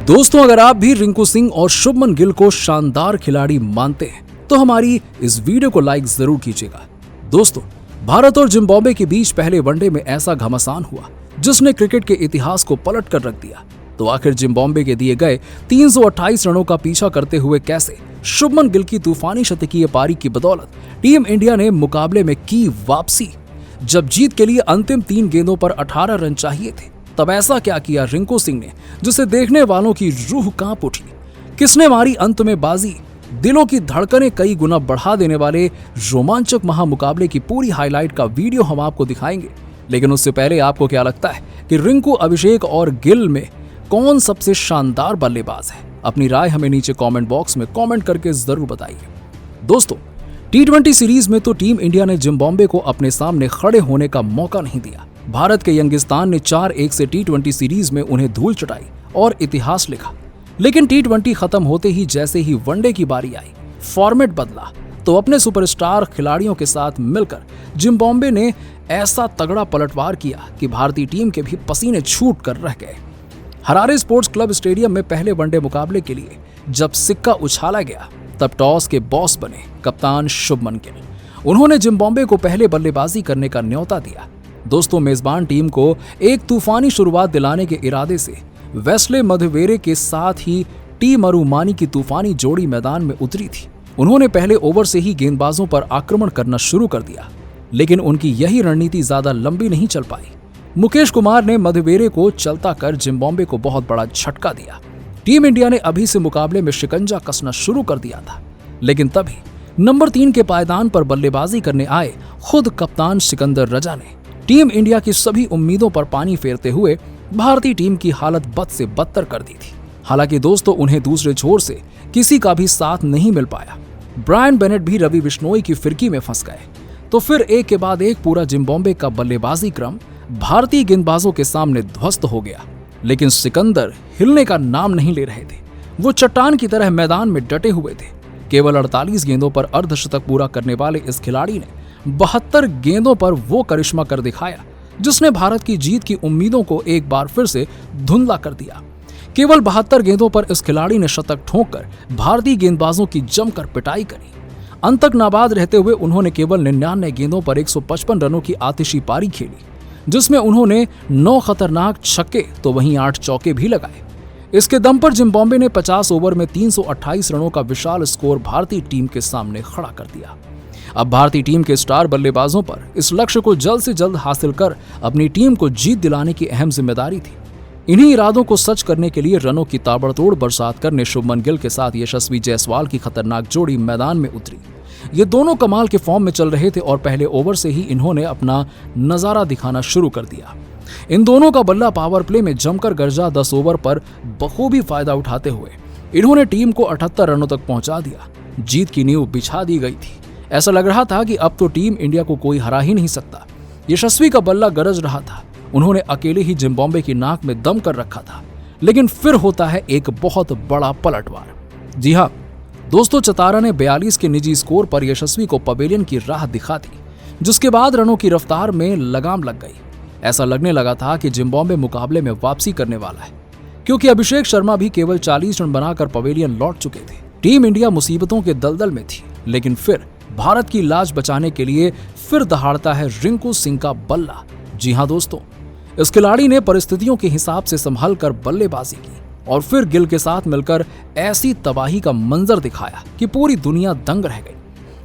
दोस्तों, अगर आप भी रिंकू सिंह और शुभमन गिल को शानदार खिलाड़ी मानते हैं तो हमारी इस वीडियो को लाइक जरूर कीजिएगा। दोस्तों, भारत और जिम्बाब्वे के बीच पहले वनडे में ऐसा घमासान हुआ जिसने क्रिकेट के इतिहास को पलट कर रख दिया। तो आखिर जिम्बाब्वे के दिए गए 328 रनों का पीछा करते हुए कैसे शुभमन गिल की तूफानी शतकीय पारी की बदौलत टीम इंडिया ने मुकाबले में की वापसी। जब जीत के लिए अंतिम 3 गेंदों पर 18 रन चाहिए थे, तब ऐसा क्या किया रिंकू सिंह ने जिसे देखने वालों की रूह कांप उठी। किसने मारी अंत में बाजी? दिलों की धड़कनें कई गुना बढ़ा देने वाले रोमांचक महामुकाबले की पूरी हाईलाइट का वीडियो हम आपको दिखाएंगे। लेकिन उससे पहले आपको क्या लगता है कि रिंकू, अभिषेक और गिल में कौन सबसे शानदार बल्लेबाज है? अपनी राय हमें नीचे कमेंट बॉक्स में कमेंट करके जरूर बताइए। दोस्तों, T20 सीरीज में तो टीम इंडिया ने जिम्बाब्वे को अपने सामने खड़े होने का मौका नहीं दिया। भारत के यंगिस्तान ने 4-1 से T20 सीरीज में उन्हें धूल चटाई और इतिहास लिखा। लेकिन T20 खत्म होते ही जैसे ही वनडे की बारी आई, फॉर्मेट बदला तो अपने सुपरस्टार खिलाड़ियों के साथ मिलकर जिम्बाब्वे ने ऐसा तगड़ा पलटवार किया कि भारतीय टीम के भी पसीने छूट कर रह गए। हरारे स्पोर्ट्स क्लब स्टेडियम में पहले वनडे मुकाबले के लिए जब सिक्का उछाला गया, तब टॉस के बॉस बने कप्तान शुभमन गिल। उन्होंने जिम्बाब्वे को पहले बल्लेबाजी करने का न्योता दिया। दोस्तों, मेजबान टीम को एक तूफानी शुरुआत दिलाने के इरादे से वेस्ले मधवेरे के साथ ही टी मरुमानी की तूफानी जोड़ी मैदान में उतरी थी। उन्होंने पहले ओवर से ही गेंदबाजों पर आक्रमण करना शुरू कर दिया, लेकिन उनकी यही रणनीति ज्यादा लंबी नहीं चल पाई। मुकेश कुमार ने मधवेरे को चलता कर जिम्बाब्वे को बहुत बड़ा झटका दिया। टीम इंडिया ने अभी से मुकाबले में शिकंजा कसना शुरू कर दिया था, लेकिन तभी नंबर 3 के पायदान पर बल्लेबाजी करने आए खुद कप्तान सिकंदर रजा ने टीम इंडिया की सभी उम्मीदों पर पानी फेरते हुए भारतीय टीम की हालत बद से बदतर कर दी थी। हालांकि दोस्तों, उन्हें दूसरे छोर से किसी का भी साथ नहीं मिल पाया। ब्रायन बेनेट भी रवि बिश्नोई की फिरकी में फंस गए। तो फिर एक के बाद एक पूरा जिम्बाब्वे का बल्लेबाजी क्रम भारतीय गेंदबाजों के सामने ध्वस्त हो गया। लेकिन सिकंदर हिलने का नाम नहीं ले रहे थे। वो चट्टान की तरह मैदान में डटे हुए थे। केवल 48 गेंदों पर अर्धशतक पूरा करने वाले इस खिलाड़ी ने 72 गेंदों पर वो करिश्मा कर दिखाया जिसने भारत की जीत की उम्मीदों को एक बार फिर से धुंधला कर दिया। केवल 72 गेंदों पर इस खिलाड़ी ने शतक ठोंककर भारतीय गेंदबाजों की जमकर पिटाई करी। अंत तक नाबाद रहते हुए उन्होंने केवल 99 गेंदों पर 155 रनों की आतिशी पारी खेली, जिसमें उन्होंने 9 खतरनाक छक्के तो वहीं 8 चौके भी लगाए। इसके दम पर जिम्बाब्वे ने 50 ओवर में 328 रनों का विशाल स्कोर भारतीय टीम के सामने खड़ा कर दिया। अब भारतीय टीम के स्टार बल्लेबाजों पर इस लक्ष्य को जल्द से जल्द हासिल कर अपनी टीम को जीत दिलाने की अहम जिम्मेदारी थी। इन्हीं इरादों को सच करने के लिए रनों की ताबड़तोड़ बरसात करने शुभमन गिल के साथ यशस्वी जायसवाल की खतरनाक जोड़ी मैदान में उतरी। ये दोनों कमाल के फॉर्म में चल रहे थे और पहले ओवर से ही इन्होंने अपना नजारा दिखाना शुरू कर दिया। इन दोनों का बल्ला पावर प्ले में जमकर गरजा। 10 ओवर पर बखूबी फायदा उठाते हुए इन्होंने टीम को 78 रनों तक पहुंचा दिया। जीत की नींव बिछा दी गई थी। ऐसा लग रहा था कि अब तो टीम इंडिया को कोई हरा ही नहीं सकता। यशस्वी का बल्ला गरज रहा था। उन्होंने अकेले ही जिम्बाब्वे की नाक में दम कर रखा था। लेकिन फिर होता है एक बहुत बड़ा पलटवार। जी हाँ दोस्तों, चतारा ने 42 के निजी स्कोर पर यशस्वी को पवेलियन की राह दिखा दी, जिसके बाद रनों की रफ्तार में लगाम लग गई। ऐसा लगने लगा था कि जिम्बाब्वे मुकाबले में वापसी करने वाला है, क्योंकि अभिषेक शर्मा भी केवल 40 रन बनाकर पवेलियन लौट चुके थे। टीम इंडिया मुसीबतों के दलदल में थी। लेकिन फिर भारत की लाज बचाने के लिए फिर दहाड़ता है रिंकू सिंह का बल्ला। जी हाँ दोस्तों, इस खिलाड़ी ने परिस्थितियों के हिसाब से संभल कर बल्लेबाजी की और फिर गिल के साथ मिलकर ऐसी तबाही का मंजर दिखाया कि पूरी दुनिया दंग रह गई।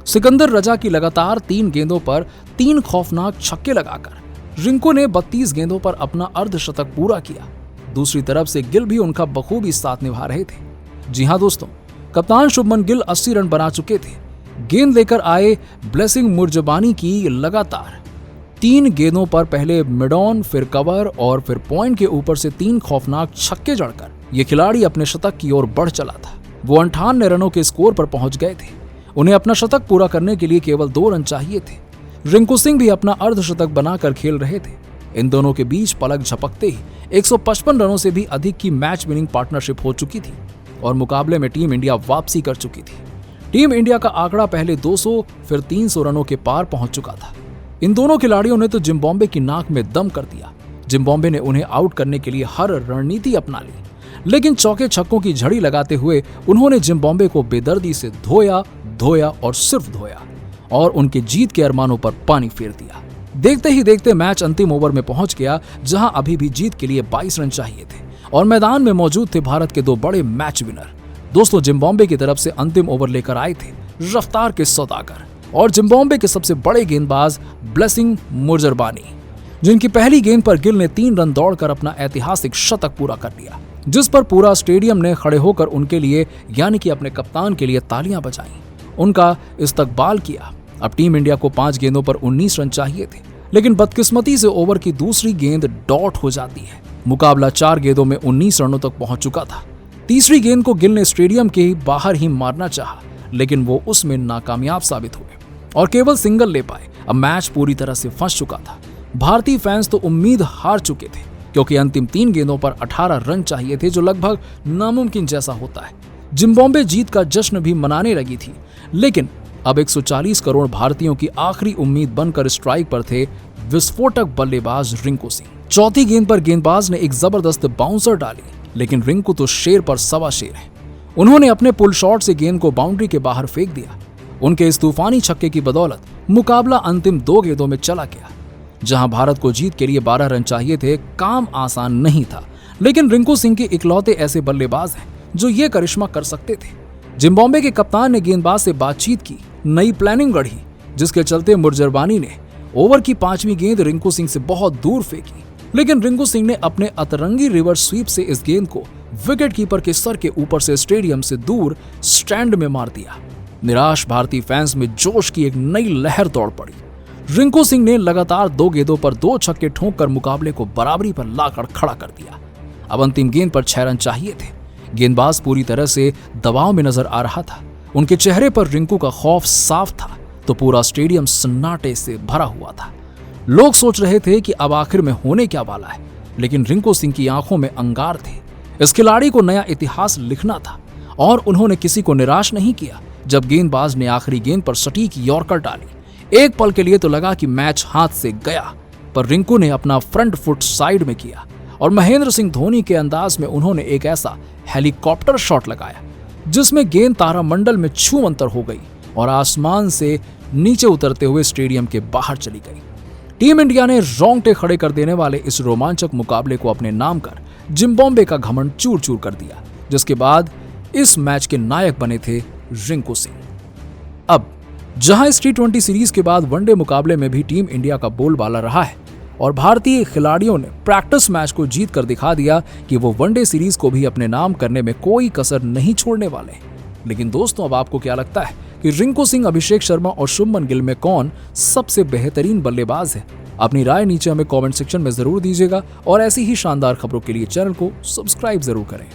सिकंदर रजा की लगातार 3 गेंदों पर 3 खौफनाक छक्के लगाकर रिंकू ने 32 गेंदों पर अपना अर्धशतक पूरा किया। दूसरी तरफ से गिल भी उनका बखूबी साथ निभा रहे थे। जी हाँ दोस्तों, कप्तान शुभमन गिल 80 रन बना चुके थे। गेंद लेकर आए ब्लेसिंग मुर्जबानी की लगातार 3 गेंदों पर पहले मिड ऑन, फिर कवर और फिर पॉइंट के ऊपर से 3 खौफनाक छक्के जड़कर ये खिलाड़ी अपने शतक की ओर बढ़ चला था। वो 58 रनों के स्कोर पर पहुंच गए थे। उन्हें अपना शतक पूरा करने के लिए केवल 2 रन चाहिए थे। रिंकू सिंह भी अपना अर्धशतक बनाकर खेल रहे थे। इन दोनों के बीच पलक झपकते ही 155 रनों से भी अधिक की मैच विनिंग पार्टनरशिप हो चुकी थी और मुकाबले में टीम इंडिया वापसी कर चुकी थी। टीम इंडिया का आंकड़ा पहले 200 फिर 300 रनों के पार पहुंच चुका था। इन दोनों खिलाड़ियों ने तो जिम्बाब्वे की नाक में दम कर दिया। जिम्बाब्वे ने उन्हें आउट करने के लिए हर रणनीति अपना ली, लेकिन चौके छक्कों की झड़ी लगाते हुए उन्होंने जिम्बाब्वे को बेदर्दी से धोया और सिर्फ धोया और उनके जीत के अरमानों पर पानी फेर दिया। देखते ही देखते मैच अंतिम ओवर में पहुंच गया, जहां अभी भी जीत के लिए 22 रन चाहिए थे और मैदान में मौजूद थे भारत के 2 बड़े मैच विनर। दोस्तों, जिम्बाब्वे की तरफ से अंतिम ओवर लेकर आए थे रफ्तार के सौदागर और जिम्बाब्वे के सबसे बड़े गेंदबाज ब्लेसिंग मुजरबानी, जिनकी पहली गेंद पर गिल ने 3 रन दौड़कर अपना ऐतिहासिक शतक पूरा कर लिया, जिस पर पूरा स्टेडियम ने खड़े होकर उनके लिए यानी कि अपने कप्तान के लिए तालियां बजाई, उनका इस्तकबाल किया। अब टीम इंडिया को 5 गेंदों पर 19 रन चाहिए थे, लेकिन बदकिस्मती से ओवर की दूसरी गेंद डॉट हो जाती है। मुकाबला 4 गेंदों में 19 रनों तक पहुंच चुका था। तीसरी गेंद को गिल ने स्टेडियम के बाहर ही मारना चाहा, लेकिन वो उसमें नाकामयाब साबित हुए और केवल सिंगल ले पाए। अब मैच पूरी तरह से फंस चुका था। भारतीय फैंस तो उम्मीद हार चुके थे, क्योंकि अंतिम 3 गेंदों पर 18 रन चाहिए थे, जो लगभग नामुमकिन जैसा होता है। जिम्बाब्वे जीत का जश्न भी मनाने लगी थी, लेकिन अब 140 करोड़ भारतीयों की आखिरी उम्मीद बनकर स्ट्राइक पर थे विस्फोटक बल्लेबाज रिंकू सिंह। चौथी गेंद पर गेंदबाज ने एक जबरदस्त बाउंसर डाली, लेकिन रिंकू तो शेर पर सवा शेर है। उन्होंने अपने पुल शॉट से गेंद को बाउंड्री के बाहर फेंक दिया। उनके इस तूफानी छक्के की बदौलत मुकाबला अंतिम 2 गेंदों में चला गया। जहां भारत को जीत के लिए 12 रन चाहिए थे, काम आसान नहीं था, लेकिन रिंकू सिंह के इकलौते ऐसे बल्लेबाज हैं जो ये करिश्मा कर सकते थे। जिम्बाब्वे के कप्तान ने गेंदबाज से बातचीत की, नई प्लानिंग गढ़ी, जिसके चलते मुजरबानी ने ओवर की 5वीं गेंद रिंकू सिंह से बहुत दूर फेंकी, लेकिन रिंकू सिंह ने अपने अतरंगी रिवर्स स्वीप से इस गेंद को विकेट कीपर के सर के ऊपर से स्टेडियम से दूर स्टैंड में मार दिया। निराश भारतीय फैंस में जोश की एक नई लहर दौड़ पड़ी। रिंकू सिंह ने लगातार 2 गेंदों पर 2 छक्के ठोंककर मुकाबले को बराबरी पर लाकर खड़ा कर दिया। अब अंतिम गेंद पर 6 रन चाहिए थे। गेंदबाज पूरी तरह से दबाव में नजर आ रहा था। उनके चेहरे पर रिंकू का खौफ साफ था, तो पूरा स्टेडियम सन्नाटे से भरा हुआ था। लोग सोच रहे थे कि अब आखिर में होने क्या वाला है, लेकिन रिंकू सिंह की आंखों में अंगार थे। इस खिलाड़ी को नया इतिहास लिखना था और उन्होंने किसी को निराश नहीं किया। जब गेंदबाज ने आखिरी गेंद पर सटीक यॉर्कर डाली, एक पल के लिए तो लगा कि मैच हाथ से गया, पर रिंकू ने अपना फ्रंट फुट साइड में किया और महेंद्र सिंह धोनी के अंदाज में उन्होंने एक ऐसा हेलीकॉप्टर शॉट लगाया जिसमें गेंद तारामंडल में छूमंतर हो गई और आसमान से नीचे उतरते हुए स्टेडियम के बाहर चली गई। टीम इंडिया ने रोंगटे खड़े कर देने वाले इस रोमांचक मुकाबले को अपने नाम कर जिम्बाब्वे का घमंड चूर चूर कर दिया, जिसके बाद इस मैच के नायक बने थे रिंकू सिंह। अब जहां इस T20 सीरीज के बाद वनडे मुकाबले में भी टीम इंडिया का बोलबाला रहा है और भारतीय खिलाड़ियों ने प्रैक्टिस मैच को जीत कर दिखा दिया कि वो वनडे सीरीज को भी अपने नाम करने में कोई कसर नहीं छोड़ने वाले। लेकिन दोस्तों, अब आपको क्या लगता है कि रिंकू सिंह, अभिषेक शर्मा और शुभमन गिल में कौन सबसे बेहतरीन बल्लेबाज है? अपनी राय नीचे हमें कमेंट सेक्शन में जरूर दीजिएगा और ऐसी ही शानदार खबरों के लिए चैनल को सब्सक्राइब जरूर करें।